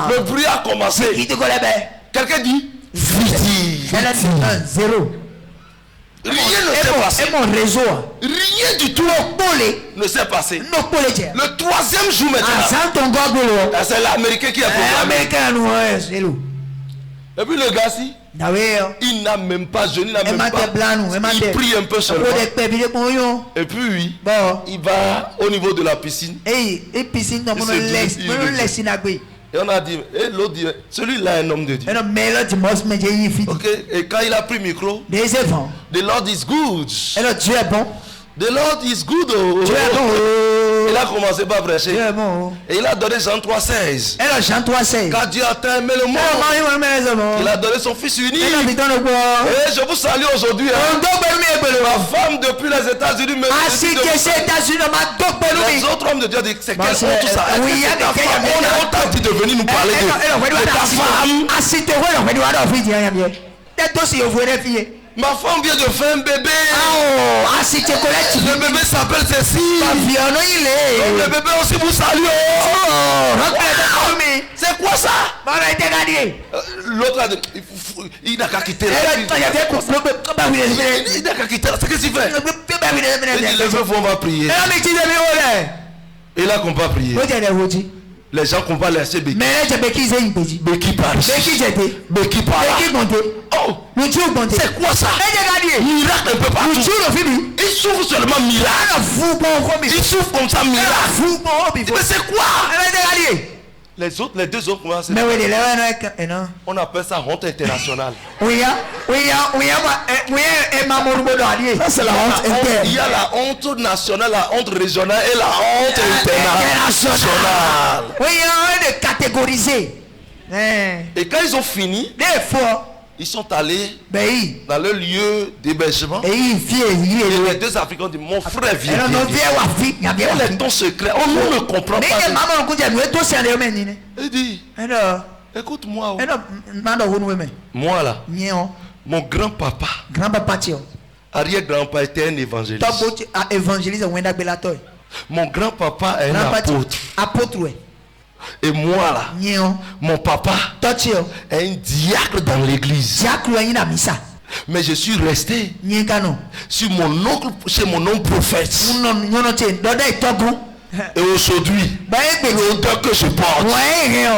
Le bruit a commencé. Quelqu'un dit vidi. Zéro. Rien ne s'est passé. Rien du tout ne s'est passé. Le troisième jour maintenant, c'est l'Américain qui a programmé. Et puis le gars si, il n'a même pas jeûné, il n'a même pas. Il prie un peu seulement. Et puis il va au niveau de la piscine. Et on a dit, et l'autre dit, celui-là est un homme de Dieu. Ok, et quand il a pris le micro, the Lord is good. The Lord is good. Il a commencé par prêcher. Et il a donné Jean 3,16. Car Dieu a aimé le monde. Il a donné son fils unique. Et je vous salue aujourd'hui. Ma femme depuis les États-Unis me dit. Les autres hommes de Dieu disent c'est quelle honte tout ça. On t'a dit de venir nous parler de ta femme. Ma femme vient de faire un bébé. Le bébé s'appelle Cécile. Le bébé aussi vous salue. C'est quoi ça? L'autre a dit, il n'a qu'à quitter là. Il n'a qu'à quitter là. C'est qu'est-ce qu'il fait? Il dit, les enfants vont prier. Et là qu'on va prier. Les gens qu'on va laisser Béki. Béki parle. Oh, c'est quoi ça? Miracle un peu partout. Il souffre seulement miracle. Il souffre comme ça miracle. Mais c'est quoi? Les deux autres, on appelle ça honte internationale. Ça c'est la honte interne. Il y a la honte nationale, la honte régionale et la honte internationale. De catégoriser. Et quand ils ont fini, ils sont allés dans le lieu d'hébergement. Et les deux Africains ont dit, mon frère vient. Quel est ton secret? On ne comprend pas. Il dit, écoute-moi. Moi là, mon grand-papa, arrière-grand-papa était un évangéliste. Mon grand-papa est un apôtre. Et moi là, mon papa est un diacre dans l'église. Mais je suis resté sur mon oncle, chez mon oncle prophète. Et aujourd'hui, l'odeur que je porte,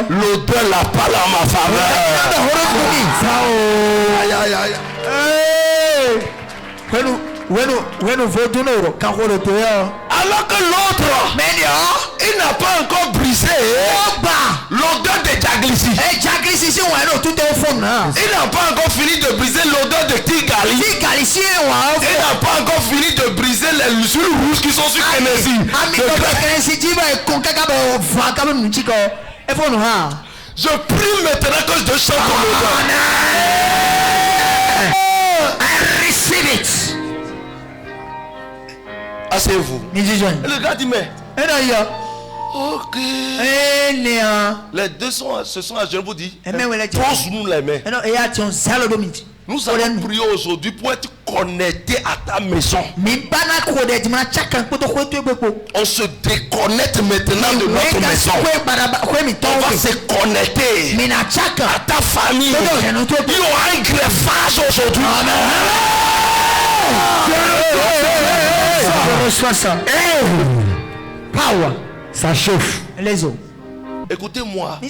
l'odeur n'a pas à ma faveur. Alors que l'autre, il n'a pas encore brisé l'odeur de Jaglissi. Il n'a pas encore fini de briser l'odeur de Tigali. Il n'a pas encore fini de briser les lucioles rouges qui sont sur Kennedy. Je prie maintenant que je chante ton odeur. I receive it. Asseyez-vous. Et le gars dit mais ok. Les deux se sont à genoux pour dire pose-nous les mains. Nous allons prier aujourd'hui pour être connectés à ta maison. On se déconnecte maintenant de notre maison. On va se connecter à ta famille. Il y aura un greffage aujourd'hui. Je reçois ça. Power. Ça chauffe. Les eaux. Écoutez-moi.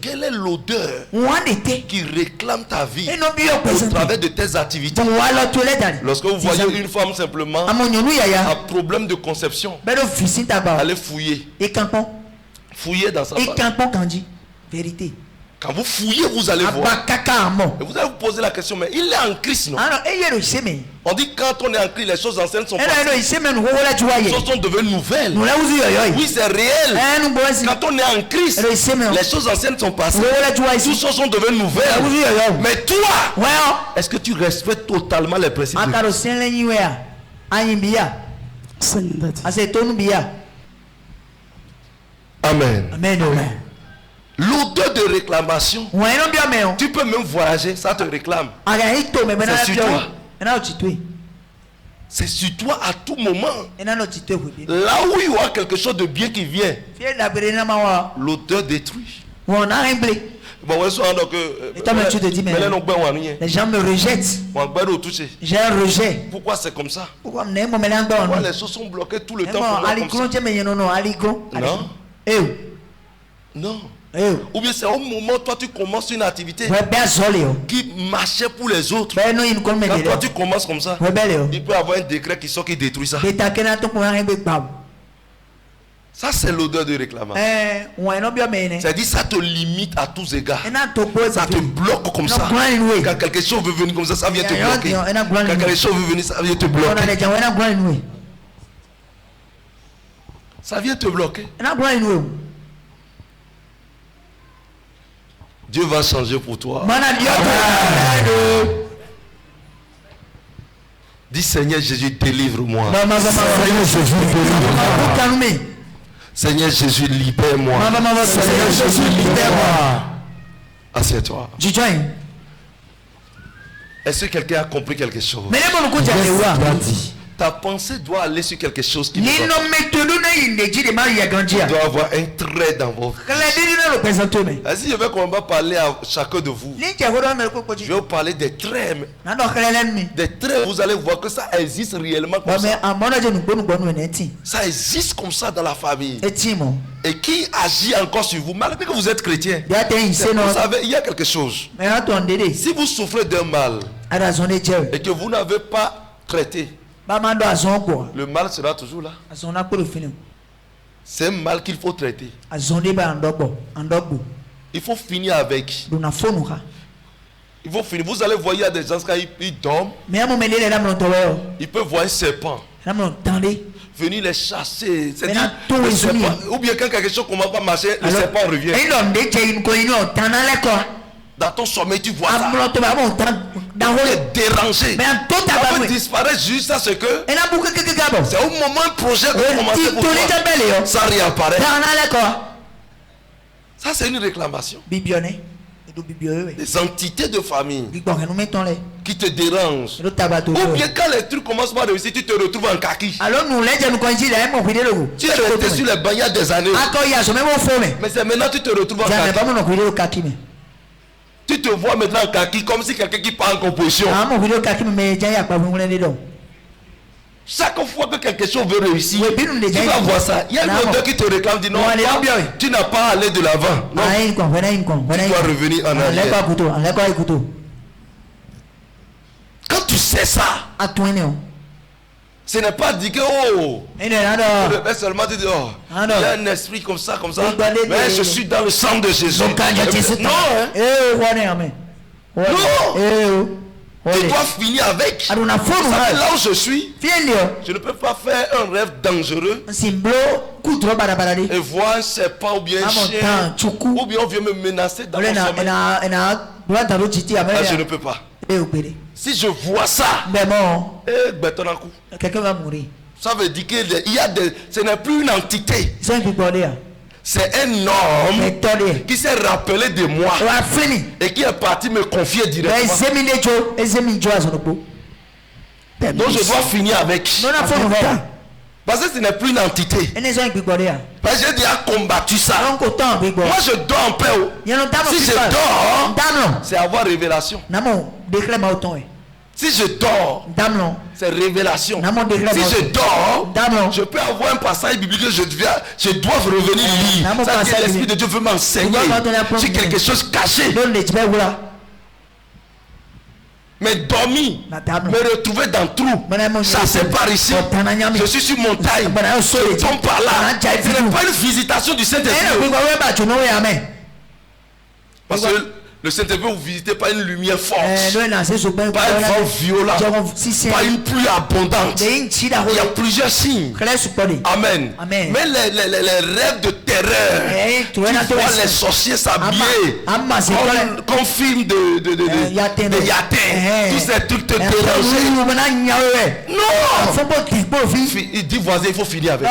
Quelle est l'odeur qui réclame ta vie au travers de tes activités? Lorsque vous voyez une femme simplement un problème de conception, allez fouiller. Fouillez dans sa femme. Vérité. Quand vous fouillez, vous allez voir. Et vous allez vous poser la question, mais il est en Christ, non? On dit quand on est en Christ, les choses anciennes sont passées. Les choses sont devenues nouvelles. Oui, c'est réel. Quand on est en Christ, les choses anciennes sont passées. Toutes choses sont devenues nouvelles. Mais toi, est-ce que tu respectes totalement les principes de Christ? Amen. Amen. L'odeur de réclamation, tu peux même voyager, ça te réclame. C'est sur toi. C'est sur toi à tout moment. Là où il y aura quelque chose de bien qui vient, l'odeur détruit. Bon, donc, les gens me rejettent. J'ai un rejet. Pourquoi c'est comme ça? Pourquoi les choses sont bloquées tout le temps? Non. Ou bien c'est au moment où toi tu commences une activité qui marchait pour les autres. Quand toi tu commences comme ça, il peut y avoir un décret qui sort qui détruit ça. Ça c'est l'odeur de réclamation. C'est-à-dire ça te limite à tous égards. Ça te bloque comme ça. Quand quelque chose veut venir comme ça vient te bloquer. Quand quelque chose veut venir, ça vient te bloquer. Ça vient te bloquer. Dieu va changer pour toi. Dis Seigneur Jésus, délivre-moi. Seigneur Jésus, libère-moi. Seigneur Jésus, libère-moi. Assieds-toi. Est-ce que quelqu'un a compris quelque chose? Ta pensée doit aller sur quelque chose qui doit avoir un trait dans votre vie. Si je veux qu'on va parler à chacun de vous, je vais vous parler des traits. Des traits, vous allez voir que ça existe réellement comme ça. Ça existe comme ça dans la famille. Et qui agit encore sur vous, malgré que vous êtes chrétien. Vous savez, il y a quelque chose. Si vous souffrez d'un mal et que vous n'avez pas traité, le mal sera toujours là. C'est un mal qu'il faut traiter. Il faut finir avec. Il faut finir. Vous allez voir, il y a des gens quand ils dorment, ils peuvent voir un serpent venir les chasser. Ou bien quand quelque chose commence à marcher, le serpent revient. Dans ton sommeil, tu vois ça. Il est dérangé. Ça peut disparaître juste à ce que c'est au moment un projet de commencer pour toi. Ça réapparaît. Ça c'est une réclamation. Des entités de famille qui te dérangent. Ou bien quand les trucs commencent à réussir, tu te retrouves en kaki. Tu es resté sur les bancs il y a des années. Mais c'est maintenant que tu te retrouves en kaki. Tu te vois maintenant en kaki comme si quelqu'un qui part en composition. Chaque fois que quelque chose veut réussir, tu vas voir ça. Il y a une odeur qui te réclame, dit non, tu n'as pas allé de l'avant. Non, tu dois revenir en arrière. Quand tu sais ça, ce n'est pas dit que tu seulement dire oh, il y a un esprit comme ça, mais je suis dans le sang de Jésus. Non, tu dois finir avec. Là où je suis, je ne peux pas faire un rêve dangereux et voir un serpent ou bien un chien ou bien on vient me menacer dans mon sommeil. Je ne peux pas. Si je vois ça, quelqu'un va mourir. Ça veut dire que ce n'est plus une entité. C'est un homme qui s'est rappelé de moi et qui est parti me confier directement. Donc je dois finir avec. Parce que ce n'est plus une entité. Parce que j'ai déjà combattu ça. Moi je dors en paix. Si je dors, c'est avoir révélation. Si je dors, c'est révélation. Si je dors, je peux avoir un passage biblique que je dois revenir lire. Ça veut dire que l'Esprit de Dieu veut m'enseigner sur quelque chose caché. Mais dormir, me retrouver dans le trou, ça c'est par ici. Je suis sur montagne, je tombe par là. Ce n'est pas une visitation du Saint-Esprit. Parce que le Saint-Esprit, vous visitez pas une lumière forte, pas un vent violent, pas une pluie abondante. Il y a plusieurs signes. Amen. Mais les rêves de terreur, tu vois les sorciers s'habiller comme film de Yatin, tous ces trucs te dérangent. Non. Il dit voisin, il faut finir avec.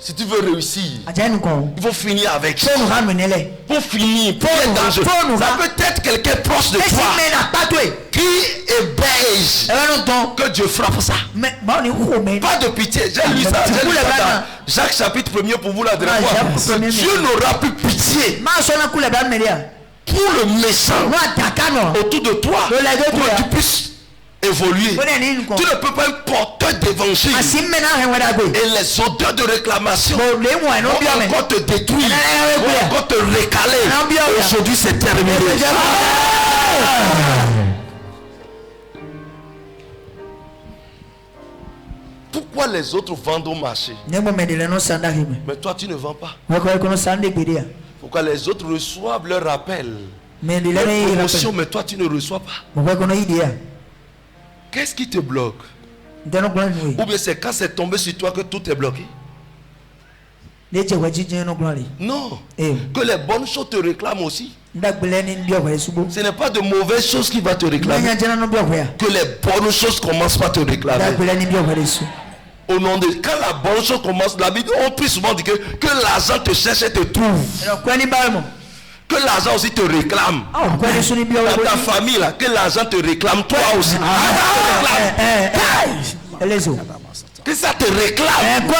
Si tu veux réussir, il faut finir avec ça. Pour finir, ça peut être quelqu'un proche de toi qui est beige. Que Dieu frappe ça. Pas de pitié. J'ai lu ça. Dans Jacques chapitre 1er pour vous la dernière fois. Dieu n'aura plus pitié pour le méchant autour de toi. Pour que tu puisses évoluer. Tu ne peux pas être porteur d'évangile et les odeurs de réclamation vont encore te détruire, vont encore te récaler. Aujourd'hui c'est terminé. Pourquoi les autres vendent au marché mais toi tu ne vends pas? Pourquoi les autres reçoivent leur rappel, leur promotion, mais toi tu ne reçois pas? Qu'est-ce qui te bloque? Ou bien c'est quand c'est tombé sur toi que tout est bloqué? Non. Que les bonnes choses te réclament aussi. Ce n'est pas de mauvaises choses qui va te réclamer. Que les bonnes choses commencent par te réclamer. Au nom de... Quand la bonne chose commence, la Bible, on peut souvent dire que l'argent te cherche et te trouve. Que l'argent aussi te réclame. Dans ta famille là, que l'argent te réclame, toi aussi. Que ça te réclame.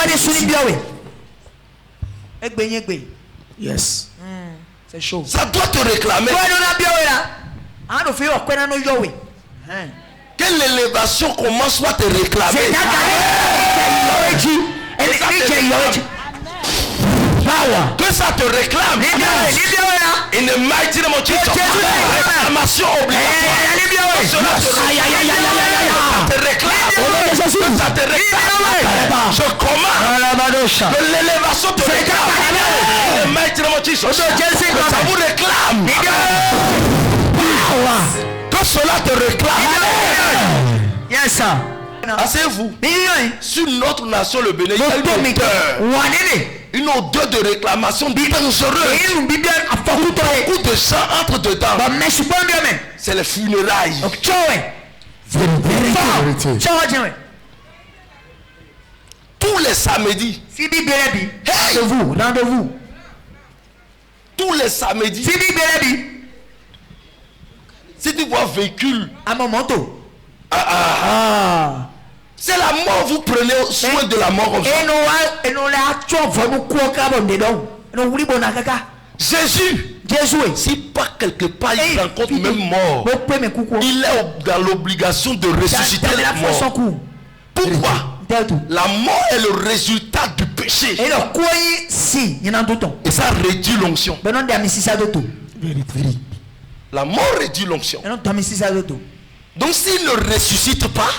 Yes. C'est chaud. Ça doit te réclamer. Que l'élévation commence par te réclamer. Que ça te réclame. In the mighty name of Jesus. Réclamation obligatoire. Ça te réclame. Ça te réclame. Je commande que l'élévation te réclame. In the mighty name of Jesus. Que ça vous réclame. Que cela te réclame. Yes sir. Asseyez-vous. Sur notre nation, le Bénin, il y a une odeur de réclamation dangereuse. Beaucoup de gens entrent dedans. C'est les funérailles. Tous les samedis. Rendez-vous. Tous les samedis. Si tu vois véhicule. C'est la mort, vous prenez soin de la mort comme ça. Jésus, si pas quelque part il rencontre même mort, il est dans l'obligation de ressusciter les morts. Pourquoi? La mort est le résultat du péché. Et ça réduit l'onction. La mort réduit l'onction. Donc s'il ne ressuscite pas,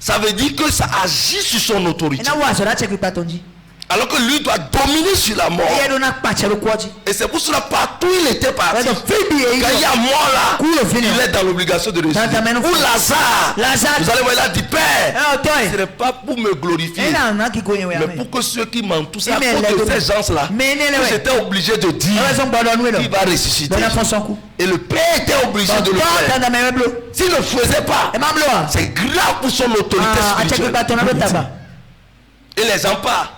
ça veut dire que ça agit sur son autorité. Alors que lui doit dominer sur la mort. Et c'est pour cela partout il était parti. Quand il y a mort là, il est dans l'obligation de ressusciter. Ou Lazare, vous allez voir, il a dit Père, ce n'est pas pour me glorifier, mais pour que ceux qui m'entourent, c'est à cause de ces gens-là que j'étais obligé de dire qu'il va ressusciter. Et le Père était obligé de le faire. S'il ne le faisait pas, c'est grave pour son autorité spirituelle. Et les gens partent.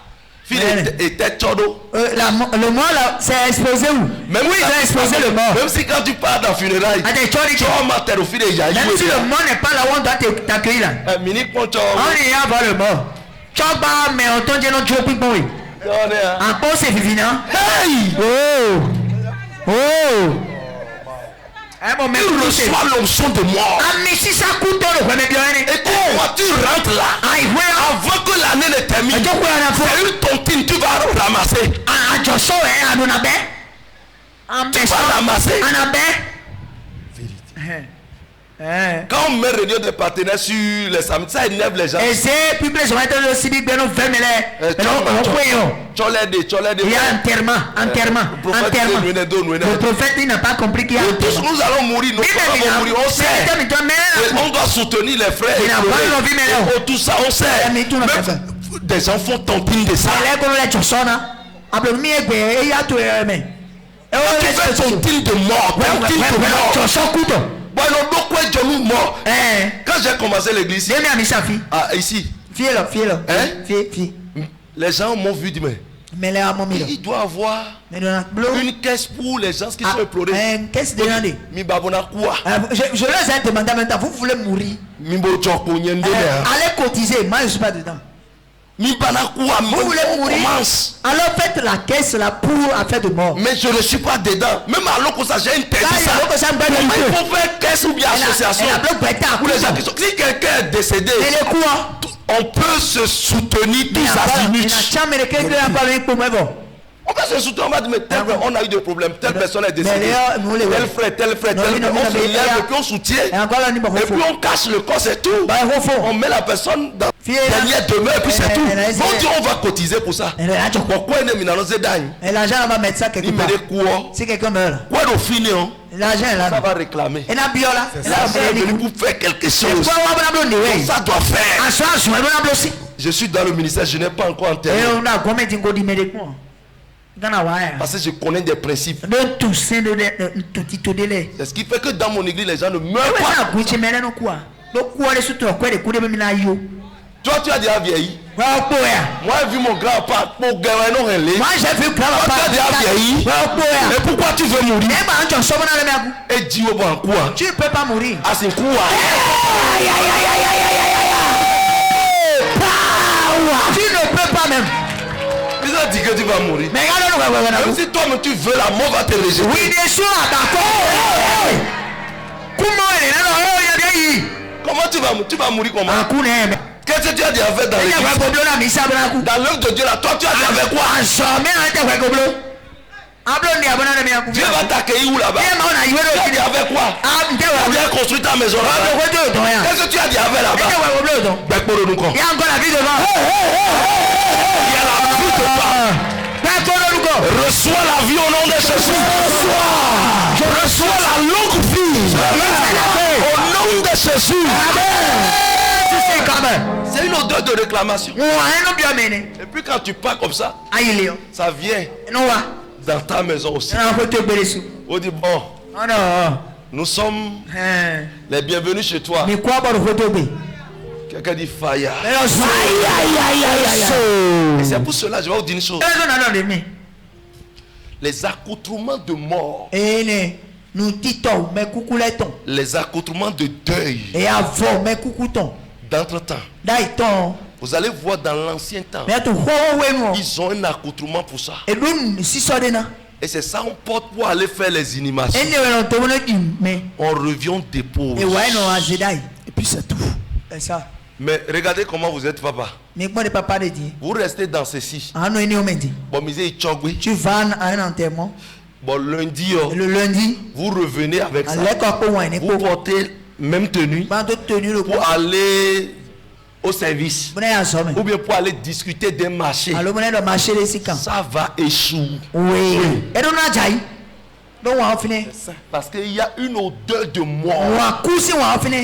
Était Tchodo. Le mort là, c'est exposé où? Même oui, ils ont exposé le mort. Même si quand tu pars dans funérailles, même si le mort n'est pas là où on doit t'accueillir là. On y a voir le mort. Tchoba, mais on t'en dit non, tu veux plus boy. Encore c'est Vivina. Hey! Oh! Il reçoit l'onction de mort. Et quand tu rentres là, avant que l'année ne termine, c'est une tontine, tu vas ramasser. Tu vas ramasser. Quand on met réunion des partenaires sur les samedis, ça énerve les gens. Et c'est plus je vais être aussi bien nous faire mais il y a enterrement. Le prophète il n'a pas compris qu'il y a tous nous allons mourir, nos frères vont mourir, on sait. On doit soutenir les frères et tout ça, on sait. Même des gens font tontine de ça. Tu fais tontine de mort. Quand j'ai commencé l'église, ici, Les gens m'ont vu dire mais il doit avoir une caisse pour les gens qui sont éplorés. Une caisse de l'année. Je leur ai demandé en même temps, vous voulez mourir? Allez cotiser, moi je ne suis pas dedans. Vous voulez mourir? Alors faites la caisse là pour affaire de mort. Mais je ne suis pas dedans. Même alors que ça, j'ai interdit ça. Il faut faire caisse ou bien association. Pour les gens qui sont. Si quelqu'un est décédé, on peut se soutenir tous azimuts. On peut se soutenir, on a eu des problèmes, telle personne est décédée, tel frère, on se lève et puis on soutient, et puis on cache le corps, c'est tout. On met la personne dans dernière demeure et puis c'est tout. On dit on va cotiser pour ça. Pourquoi il et l'argent on va mettre ça quelque part. Si quelqu'un meurt, l'argent est là. Ça va réclamer. Ça est venu pour faire quelque chose. Ça doit faire. Je suis dans le ministère, je n'ai pas encore enterré. Parce que je connais des principes. C'est ce qui fait que dans mon église, les gens ne meurent pas. Toi, tu as déjà vieilli. Moi, j'ai vu mon grand-papa. Moi, j'ai vu grand-papa. Toi, tu as déjà vieilli. Et pourquoi tu veux mourir? Et dis au bon quoi? Tu ne peux pas mourir. Ah, c'est quoi? Tu ne peux pas même. Ils ont dit que tu vas mourir. Mais regarde, même si toi-même tu veux, la mort va te rejeter. Oui, bien sûr, d'accord. Comment tu vas mourir comment? Qu'est-ce que tu as déjà fait dans l'église? Dans l'œuvre de Dieu là, toi tu as déjà fait quoi? Dieu va t'accueillir où là-bas? Tu as déjà fait quoi? Tu as déjà construit ta maison là-bas? Qu'est-ce que tu as déjà fait là-bas? Il y a encore la vie devant. Il y a la vie devant. Reçois la vie au nom de Jésus. Je reçois la longue vie au nom de Jésus. C'est une odeur de réclamation. Et puis quand tu pars comme ça, ça vient dans ta maison aussi. On dit bon, nous sommes les bienvenus chez toi. Quelqu'un dit fire. Et c'est pour cela je vais vous dire une chose. Les accoutrements de mort, les accoutrements de deuil, d'entre-temps, vous allez voir dans l'ancien temps, ils ont un accoutrement pour ça. Et c'est ça on porte pour aller faire les inhumations. On revient des pauvres. Et puis c'est tout. C'est ça. Mais regardez comment vous êtes papa. Vous restez dans ceci. Bon, tu vas à un enterrement. Bon, lundi, le lundi, vous revenez avec ça. Vous portez même tenue pour aller au service. Ou bien pour aller discuter des marchés. Ça va échouer. Oui. Parce qu'il y a une odeur de mort.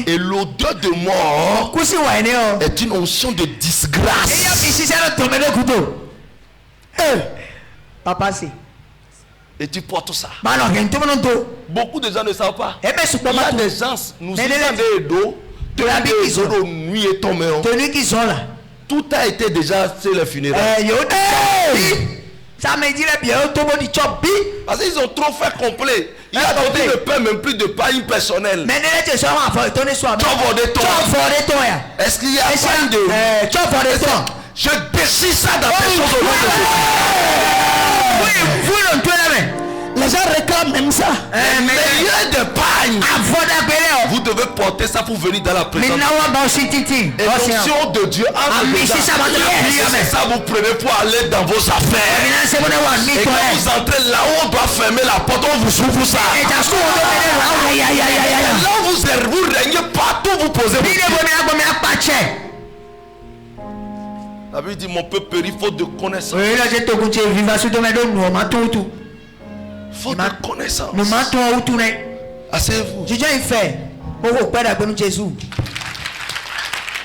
Et l'odeur de mort est une onction de disgrâce. Et tu portes ça. Beaucoup de gens ne savent pas. Il y a des gens, nous sommes des dos, nuit et tombé. Tout a été déjà sur le funérailles. Ça me dit bien, parce qu'ils ont trop fait complet. Il y a d'autres ne paient même plus de paille personnelle. Est-ce qu'il y a pas de... Je décide ça dans tes choses au nom de Jésus. Les gens réclament même ça. Mais il y a des pagnes. Vous devez porter ça pour venir dans la présence. Et l'onction de Dieu c'est ça vous prenez pour aller dans vos affaires. Et quand vous entrez là où on doit fermer la porte, on vous ouvre ça. Là vous régnez partout, vous posez vos pieds. La Bible dit mon peuple périt faute de connaissance. Faute de connaissance. Asseyez-vous.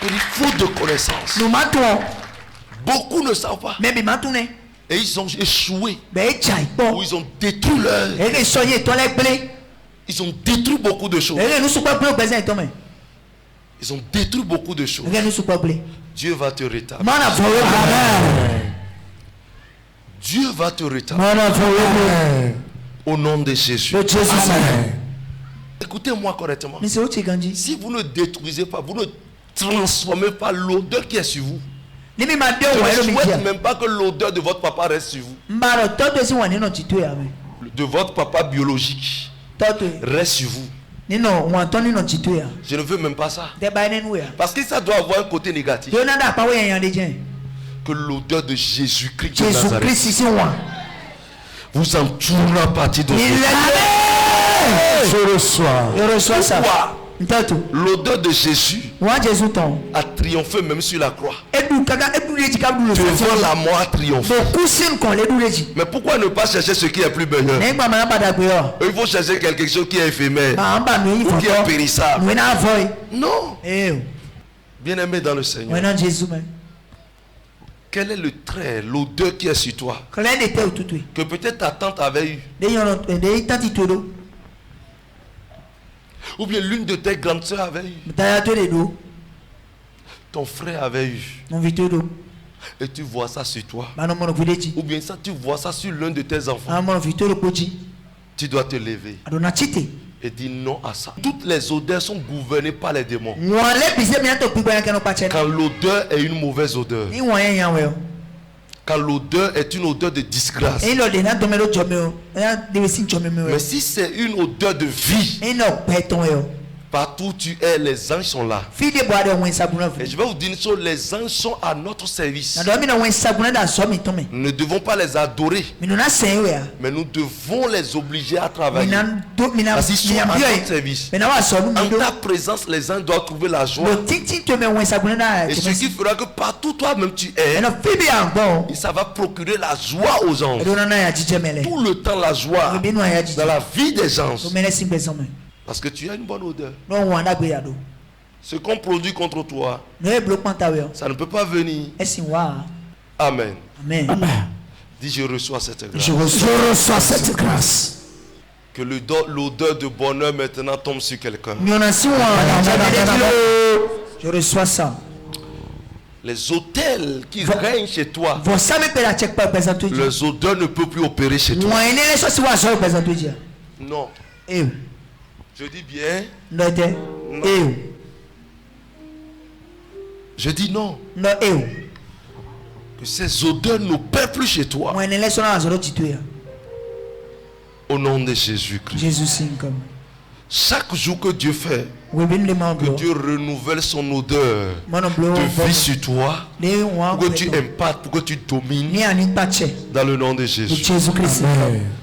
Il faut de connaissance. Beaucoup ne savent pas. Et ils ont échoué. Ou ils ont détruit leur. Ils ont détruit beaucoup de choses. Ils ont détruit beaucoup de choses. Dieu va te rétablir. Dieu va te rétablir. Au nom de Jésus. Amen. Écoutez-moi correctement. Si vous ne détruisez pas, vous ne transformez pas l'odeur qui est sur vous. Je ne souhaite même pas que l'odeur de votre papa reste sur vous. De votre papa biologique reste sur vous. Je ne veux même pas ça. Parce que ça doit avoir un côté négatif. Que l'odeur de Jésus-Christ de Nazareth vous entoure à partir de Je reçois ça. L'odeur de Jésus a triomphé même sur la croix. Devant la mort a triomphé. Mais pourquoi ne pas chercher ce qui est plus meilleur? Il faut chercher quelque chose qui est éphémère ou qui est périssable. Non. Bien-aimé dans le Seigneur, quel est le trait, l'odeur qui est sur toi que peut-être ta tante avait eu, ou bien l'une de tes grandes soeurs avait eu, ton frère avait eu, et tu vois ça sur toi, ou bien ça tu vois ça sur l'un de tes enfants, tu dois te lever et dire non à ça. Toutes les odeurs sont gouvernées par les démons. Quand l'odeur est une mauvaise odeur, quand l'odeur est une odeur de disgrâce, mais si c'est une odeur de vie, partout où tu es, les anges sont là. Et je vais vous dire une chose, les anges sont à notre service. Nous ne devons pas les adorer, mais nous devons les obliger à travailler. Parce qu'ils sont à notre service. En ta présence, les anges doivent trouver la joie. Et ce qui fera que partout toi-même tu es, et ça va procurer la joie aux anges. Tout le temps la joie dans la vie des gens. Parce que tu as une bonne odeur. Ce qu'on produit contre toi, ça ne peut pas venir. Amen. Dis, je reçois cette grâce. Je reçois cette grâce. Que l'odeur de bonheur maintenant tombe sur quelqu'un. Je reçois ça. Les hôtels qui règnent chez toi, les odeurs ne peuvent plus opérer chez toi. Non. Je dis bien. Non. Je dis non. Que ces odeurs n'opèrent plus chez toi. Au nom de Jésus-Christ. Chaque jour que Dieu fait, que Dieu renouvelle son odeur de vie sur toi, pour que tu impactes, pour que tu domines, dans le nom de Jésus.